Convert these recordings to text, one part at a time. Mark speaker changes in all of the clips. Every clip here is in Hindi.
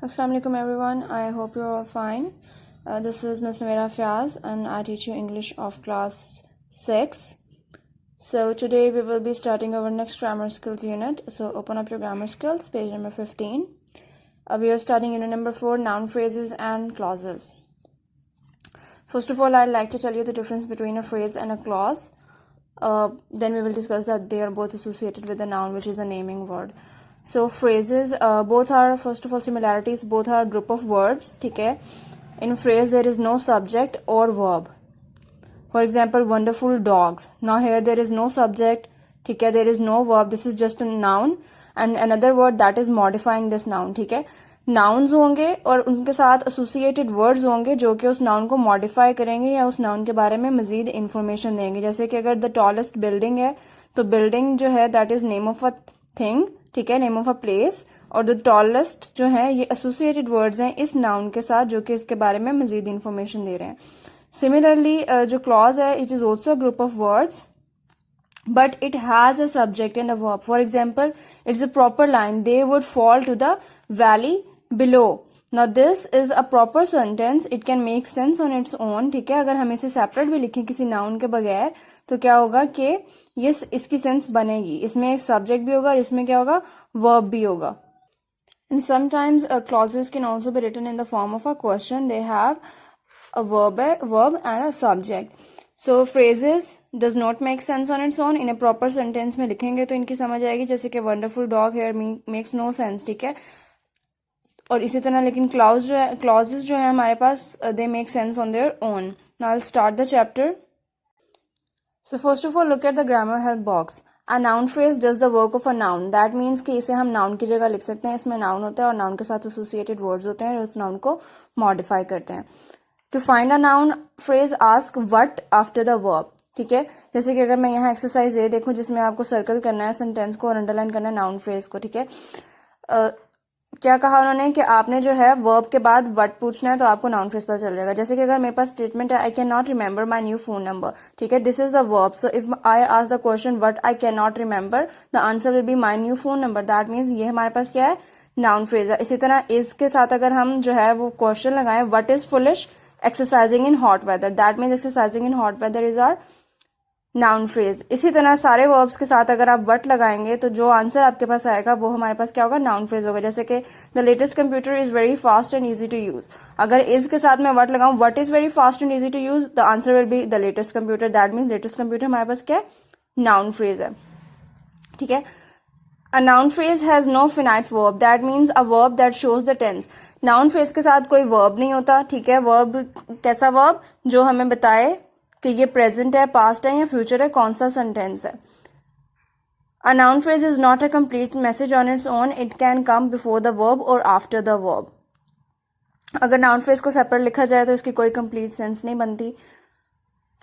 Speaker 1: Assalamu alaikum everyone. I hope you're all fine. This is Ms. Namira Fiaz and I teach you English of class 6. So today we will be starting our next grammar skills unit. So open up your grammar skills, page number 15. We are starting unit number 4, noun phrases and clauses. First of all, I'd like to tell you the difference between a phrase and a clause. Then we will discuss that they are both associated with a noun, which is a naming word. So phrases, both are, first of all, similarities. Both are a group of words. ठीक है? In phrase there is no subject or verb. For example, wonderful dogs. Now here there is no subject. ठीक है? There is no verb. This is just a noun and another word that is modifying this noun. ठीक है? नाउन्स होंगे और उनके साथ एसोसिएटेड वर्ड्स होंगे जो कि उस नाउन को मॉडिफाई करेंगे या उस नाउन के बारे में मजीद इन्फॉर्मेशन देंगे. जैसे कि अगर द टॉलेस्ट बिल्डिंग है तो बिल्डिंग जो है that is name of a thing, ठीक है, नेम ऑफ अ प्लेस, और द टॉलेस्ट जो है ये एसोसिएटेड वर्ड्स हैं इस नाउन के साथ जो कि इसके बारे में मजीद इन्फॉर्मेशन दे रहे हैं. सिमिलरली जो क्लॉज है it is also a group of words but it has a subject and a verb. For example, it's a proper line, they would fall to the valley below. Now this is a proper sentence, it can make sense on its own. ठीक है, अगर हम इसे सेपरेट भी लिखें किसी नाउन के बगैर तो क्या होगा कि ये इसकी सेंस बनेगी. इसमें एक सब्जेक्ट भी होगा और इसमें क्या होगा, वर्ब भी होगा. And sometimes clauses can also be written in the form of a question. They have a verb and a subject. So phrases does not make sense on its own. In a proper sentence में लिखेंगे तो इनकी समझ आएगी, जैसे कि wonderful dog here makes no sense. ठीक है, और इसी तरह लेकिन clauses जो है हमारे पास they make sense on their own. Now I'll start the chapter. So first of all, look at the grammar help box. A noun phrase does the work of a noun. That means कि इसे हम noun की जगह लिख सकते हैं. इसमें noun होता है और noun के साथ associated words होते हैं और उस noun को modify करते हैं. To find a noun phrase, ask what after the verb. ठीक है, जैसे कि अगर मैं यहाँ एक्सरसाइज ये देखूं जिसमें आपको सर्कल करना है सेंटेंस को और अंडरलाइन करना है नाउन फ्रेज को. ठीक है, क्या कहा उन्होंने कि आपने जो है वर्ब के बाद व्हाट पूछना है तो आपको नाउन फ्रेज पता चल जाएगा. जैसे कि अगर मेरे पास स्टेटमेंट है I can not remember my new phone number. ठीक है, this is the verb. So if I ask the question what I can not remember, the answer will be my new phone number. That means ये हमारे पास क्या है, नाउन फ्रेज है. इसी तरह इसके साथ अगर हम जो है वो क्वेश्चन लगाएं what is foolish exercising in hot weather, that means exercising in hot weather is our noun phrase. इसी तरह सारे verbs के साथ अगर आप what लगाएंगे तो जो आंसर आपके पास आएगा वो हमारे पास क्या होगा, noun phrase होगा. जैसे कि the latest computer is very fast and easy to use. अगर is के साथ मैं what लगाऊं, what is very fast and easy to use, the answer will be the latest computer. That means latest computer हमारे पास क्या है, noun phrase है. ठीक है, A noun phrase has no finite verb. That means a verb that shows the tense. Noun phrase के साथ कोई verb नहीं होता. ठीक है, verb कैसा verb जो हमें बताए कि ये present है, past है या future है, कौन सा sentence है. A noun phrase is not a complete message on its own. It can come before the verb or after the verb. अगर noun phrase को separate लिखा जाए तो इसकी कोई complete sense नहीं बनती.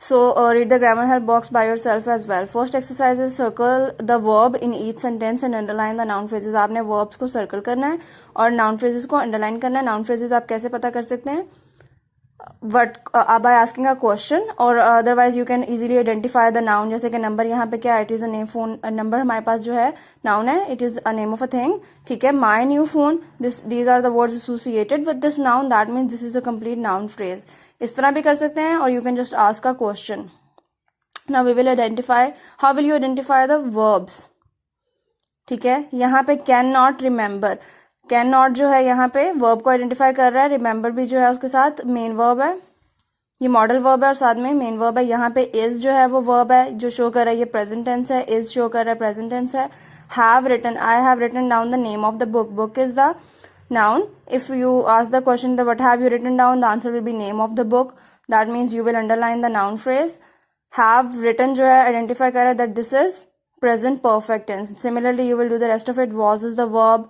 Speaker 1: So read the grammar help box by yourself as well. First exercise is circle the verb in each sentence and underline the noun phrases. आपने verbs को circle करना है और noun phrases को underline करना है. Noun phrases आप कैसे पता कर सकते हैं, what by asking a question or otherwise you can easily identify the noun. जैसे कि नंबर यहाँ पे क्या है, it is a name phone number हमारे पास जो है noun है, it is a name of a thing. ठीक है, my new phone, these are the words associated with this noun. That means this is a complete noun phrase. इस तरह भी कर सकते हैं और you can just ask a question. Now we will identify, how will you identify the verbs. ठीक है, यहाँ पे can not remember, can not जो है यहाँ पे वर्ब को आइडेंटिफाई कर रहा है. रिमेंबर भी जो है उसके साथ मेन वर्ब है, ये मॉडल वर्ब है और साथ में मेन वर्ब है. यहाँ पे इज जो है वो वर्ब है जो शो कर रहा है ये प्रेजेंट टेंस है, इज शो कर रहा है प्रेजेंट टेंस है. Have written, I have written down the name of the book. Book is the noun. If you ask the question that what have you written down, the answer will be name of the book. That means you will underline the noun phrase. Have written जो है identify कर रहा है that this is present perfect tense. Similarly you will do the rest of it. Was is the verb,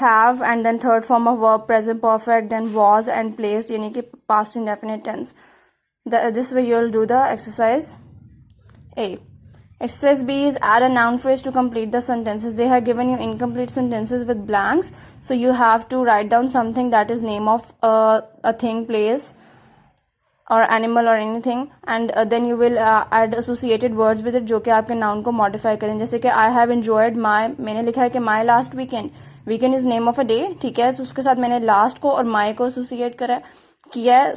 Speaker 1: have and then third form of verb present perfect, then was and placed यानी कि past indefinite tense. This way you will do the exercise A. Exercise B is add a noun phrase to complete the sentences. They have given you incomplete sentences with blanks, so you have to write down something that is name of a thing, place, और एनिमल और anything, and then you will add associated words with it जो कि आपके नाउन को मॉडिफाई करें। जैसे कि आई हैव एंजॉयड माई, मैंने लिखा है कि my last weekend, weekend is name of a day, ठीक है। तो उसके साथ मैंने लास्ट को और माई को एसोसिएट किया है।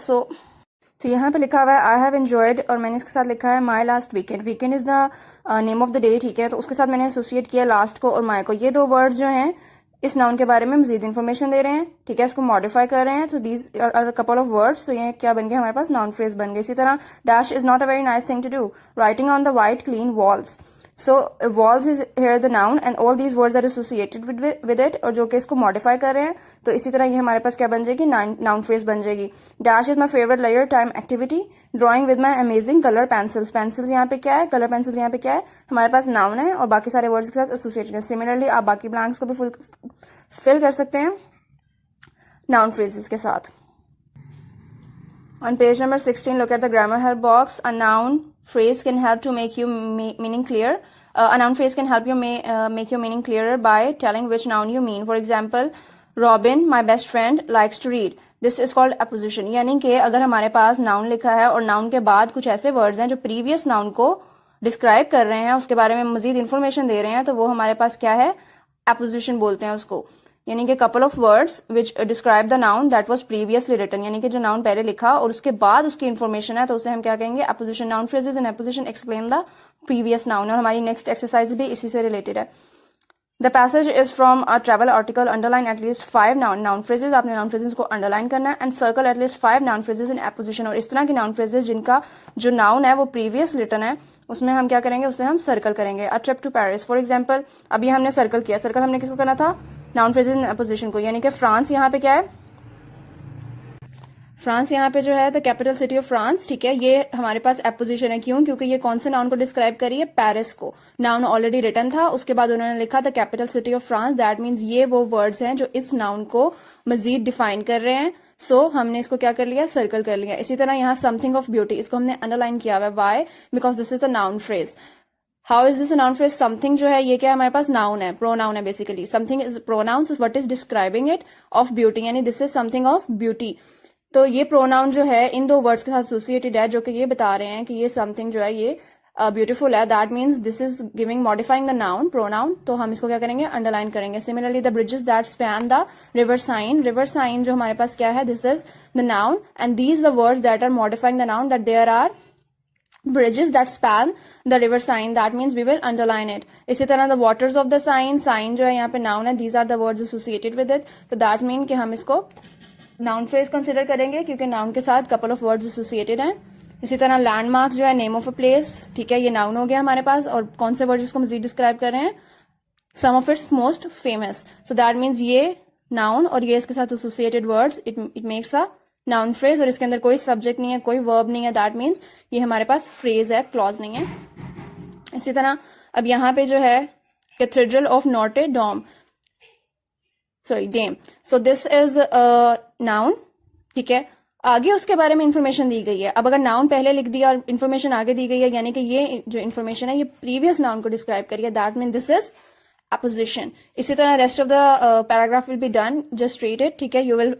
Speaker 1: तो यहाँ पे लिखा हुआ है आई हैव एंजॉयड और मैंने इसके साथ लिखा है my last weekend, weekend is the name of the day, ठीक है। तो उसके साथ मैंने एसोसिएट किया लास्ट को और माई को। ये दो वर्ड जो हैं इस नाउन के बारे में मजीद इन्फॉर्मेशन दे रहे हैं, ठीक है, इसको मॉडिफाई कर रहे हैं। तो these are couple of words, तो ये क्या बन गया हमारे पास, नाउन फ्रेज बन गए। इसी तरह dash is not a very nice thing to do, writing on the white clean walls, so walls is here the noun and all these words are associated with it, और जो कि इसको मॉडिफाई कर रहे हैं। तो इसी तरह ये हमारे पास क्या बन जाएगी, नाउन फ्रेज बन जाएगी। Dash is my favourite layer time activity, drawing with my amazing colour pencils, pencils यहाँ पे क्या है, कलर पेंसिल्स यहाँ पे क्या है, हमारे पास नाउन है और बाकी सारे वर्ड्स के साथ एसोसिएटेड है। सिमिलरली आप बाकी ब्लैंक्स को भी फिल कर सकते हैं नाउन फ्रेजेस के साथ। On page number 16, look at the grammar help box. A noun phrase can help to make your meaning clear. A noun phrase can help you make your meaning clearer by telling which noun you mean. For example, Robin, my best friend, likes to read. This is called apposition. यानी कि अगर हमारे पास नाउन लिखा है और नाउन के बाद कुछ ऐसे वर्ड्स हैं जो प्रीवियस नाउन को डिस्क्राइब कर रहे हैं, उसके बारे में मजीद इन्फॉर्मेशन दे रहे हैं, तो वो हमारे पास क्या है, एपोजिशन बोलते हैं उसको। यानी कि couple of words which describe the noun that was previously written, यानी कि जो नाउन पहले लिखा और उसके बाद उसकी इन्फॉर्मेशन है, तो उसे हम क्या कहेंगे, apposition. Noun phrases in apposition explain the previous noun, और हमारी नेक्स्ट एक्सरसाइज भी इसी से रिलेटेड है। The passage is from a travel article, underline at least 5 noun phrases, आपने नाउन फ्रेजेस को अंडरलाइन करना है, and circle at least 5 noun phrases in apposition. और इस तरह की नाउन फ्रेजेस जिनका जो नाउन है वो प्रीवियस रिटन है, उसमें हम क्या करेंगे, उसे हम सर्कल करेंगे। A trip to Paris for example, अभी हमने सर्कल किया, सर्कल हमने किसको करना था, नाउन फ्रेजेस इन एपोजिशन को। यानी कि फ्रांस यहाँ पे क्या है, फ्रांस यहाँ पे जो है the capital city of France, ठीक है, ये हमारे पास एपोजिशन है। क्यों, क्योंकि ये कौन से नाउन को डिस्क्राइब करिए, पेरिस को। नाउन ऑलरेडी रिटन था, उसके बाद उन्होंने लिखा the capital city of France, that means ये वो वर्ड्स हैं जो इस नाउन को मजीद डिफाइन कर रहे हैं। सो हमने इसको क्या कर लिया, सर्कल कर लिया। इसी तरह यहाँ समथिंग ऑफ ब्यूटी, इसको हमने अंडरलाइन किया हुआ है। Why, because this is a noun phrase. How is this a noun phrase, something जो है ये क्या है, हमारे पास नाउन है, प्रोनाउन है basically. Something is pronouns, what is describing it, of beauty, यानी this is something of beauty. तो ये प्रोनाउन जो है इन दो वर्ड्स के साथ एसोसिएटेड है, जो कि ये बता रहे हैं कि ये समथिंग जो है ये ब्यूटीफुल है। That means this is giving modifying the noun, pronoun. तो हम इसको क्या करेंगे, अंडरलाइन करेंगे। Similarly the bridges that span the river Seine, river Seine जो हमारे पास क्या है, this is the noun, and these the words that are modifying the noun, that there are bridges that span the river Seine, that means we will underline it. इसी तरह the waters of the Seine, Seine जो है यहाँ पे noun है, these are the words associated with it, तो that mean कि हम इसको नाउन फ्रेज कंसिडर करेंगे क्योंकि नाउन के साथ कपल ऑफ वर्ड्स एसोसिएटेड हैं। इसी तरह लैंडमार्क जो है नेम ऑफ अ प्लेस, ठीक है, ये नाउन हो गया हमारे पास, और कौन से वर्ड्स इसको मजीद डिस्क्राइब कर रहे हैं, some of its most famous, so that means ये नाउन और ये इसके साथ associated words, it makes a noun phrase, और इसके अंदर कोई सब्जेक्ट नहीं है, कोई वर्ब नहीं है, दैट मीन्स ये हमारे पास फ्रेज है, क्लॉज नहीं है। इसी तरह अब यहाँ पे जो है cathedral of Notre Dom, sorry Dame, so this is noun, ठीक है। आगे उसके बारे में इंफॉर्मेशन दी गई है। अब अगर नाउन पहले लिख दिया और इन्फॉर्मेशन आगे दी गई है, यानी कि ये जो इन्फॉर्मेशन है ये प्रीवियस नाउन को डिस्क्राइब करिए, that mean this is apposition. इसी तरह rest of the paragraph will be done, just read it, ठीक है। You will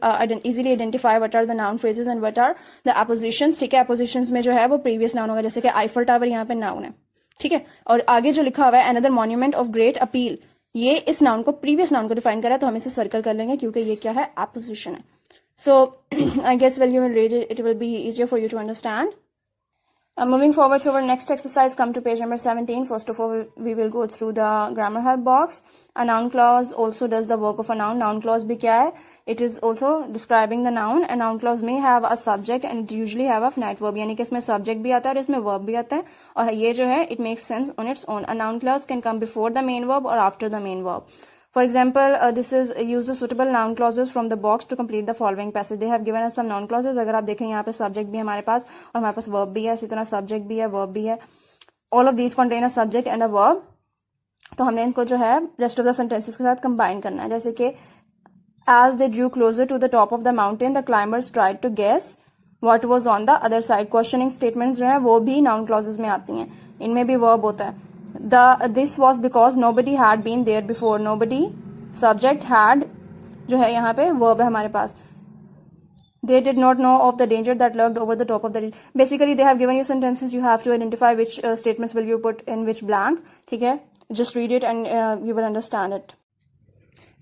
Speaker 1: easily identify what are the noun phrases and what are the appositions, ठीक है। एपोजिशंस में जो है वो प्रीवियस नाउन होगा, जैसे कि आईफल टावर यहाँ पे नाउन है, ठीक है। और आगे जो लिखा हुआ है another monument of great appeal, ये इस नाउन को, प्रीवियस नाउन को डिफाइन करा है, तो हम इसे सर्कल कर लेंगे क्योंकि ये क्या है, एपोजिशन है। So I guess when you will read it, it will be easier for you to understand. Moving forward to our next exercise, come to page number 17. First of all, we will go through the grammar help box. A noun clause also does the work of a noun. Noun clause भी क्या है? It is also describing the noun. A noun clause may have a subject and it usually have a finite verb. यानी कि इसमें subject भी आता है और इसमें verb भी आता है, और ये जो है it makes sense on its own. A noun clause can come before the main verb or after the main verb. For example, this is use the suitable noun clauses from the box to complete the following passage. They have given us some noun clauses. अगर आप देखें यहाँ पे subject भी है हमारे पास और हमारे पास verb भी है, इसी तरह subject भी है, verb भी है. All of these contain a subject and a verb. तो हमने इनको जो है rest of the sentences के साथ combine करना है. जैसे कि as they drew closer to the top of the mountain, the climbers tried to guess what was on the other side. Questioning statements जो है वो भी noun clauses में आती हैं. इनमें भी verb होता है. This was because nobody had been there before. Nobody subject had जो है यहाँ पे verb है हमारे पास. They did not know of the danger that lurked over the top of the hill. Basically, they have given you sentences. You have to identify which statements will you put in which blank. ठीक है? Just read it and you will understand it.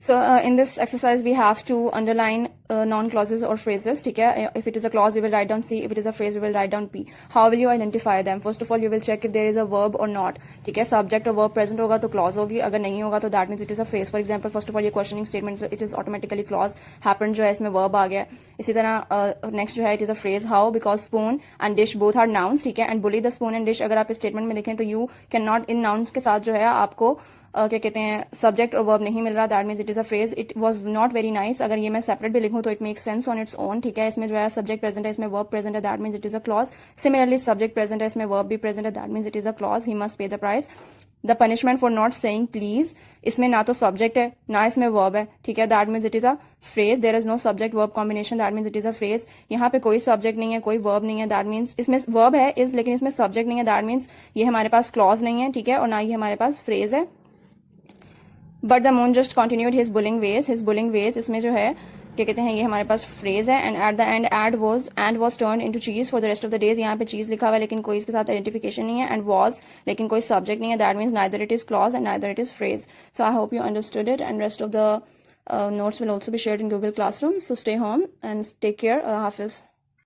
Speaker 1: So in this exercise, we have to underline noun clauses or phrases. ठीक है? If it is a clause, we will write down C. If it is a phrase, we will write down P. How will you identify them? First of all, you will check if there is a verb or not. ठीक है? Subject or verb present होगा तो clause होगी. अगर नहीं होगा तो that means it is a phrase. For example, first of all, ये questioning statement, it is automatically clause. Happened जो है इसमें verb आ गया. इसी तरह next जो है it is a phrase. How? Because spoon and dish both are nouns. ठीक है? And bully the spoon and dish अगर आप इस statement में देखें तो you cannot in nouns के साथ जो है आपको क्या कहते हैं सब्जेक्ट और वर्ब नहीं मिल रहा. That means it is a phrase. It was not very nice. अगर ये मैं सेपरेट भी लिखूँ तो it makes sense on its own. ठीक है? इसमें जो है सब्जेक्ट प्रेजेंट है, इसमें वर्ब प्रेजेंट है. That means it is a clause. Similarly subject present है, इसमें वर्ब भी प्रेजेंट है. That means it is a clause. He must pay the price. The punishment for not saying please, इसमें ना तो सब्जेक्ट है ना इसमें वर्ब है. ठीक है? That means it is a phrase. There is no subject verb combination. That means it is a phrase. यहाँ पे कोई सब्जेक्ट नहीं है, कोई वर्ब नहीं है. दैट मीन्स इसमें वर्ब है इज, लेकिन इसमें सब्जेक्ट नहीं है. दैट मीन्स ये हमारे पास क्लॉज नहीं है. ठीक है? और ना ही हमारे पास फ्रेज है. But the moon just continued his bullying ways. His bullying ways इसमें जो है क्या कहते हैं ये हमारे पास फ्रेज है. And at the end and was turn into cheese for the rest of the days. यहाँ पे चीज लिखा हुआ है लेकिन कोई इसके साथ आइडेंटिफिकेशन नहीं है. एंड वॉज लेकिन कोई सब्जेक्ट नहीं है. That means neither it is clause and neither it is phrase. So I hope you understood it and rest of the notes will also be shared in Google Classroom. So stay home and take care. Hafiz.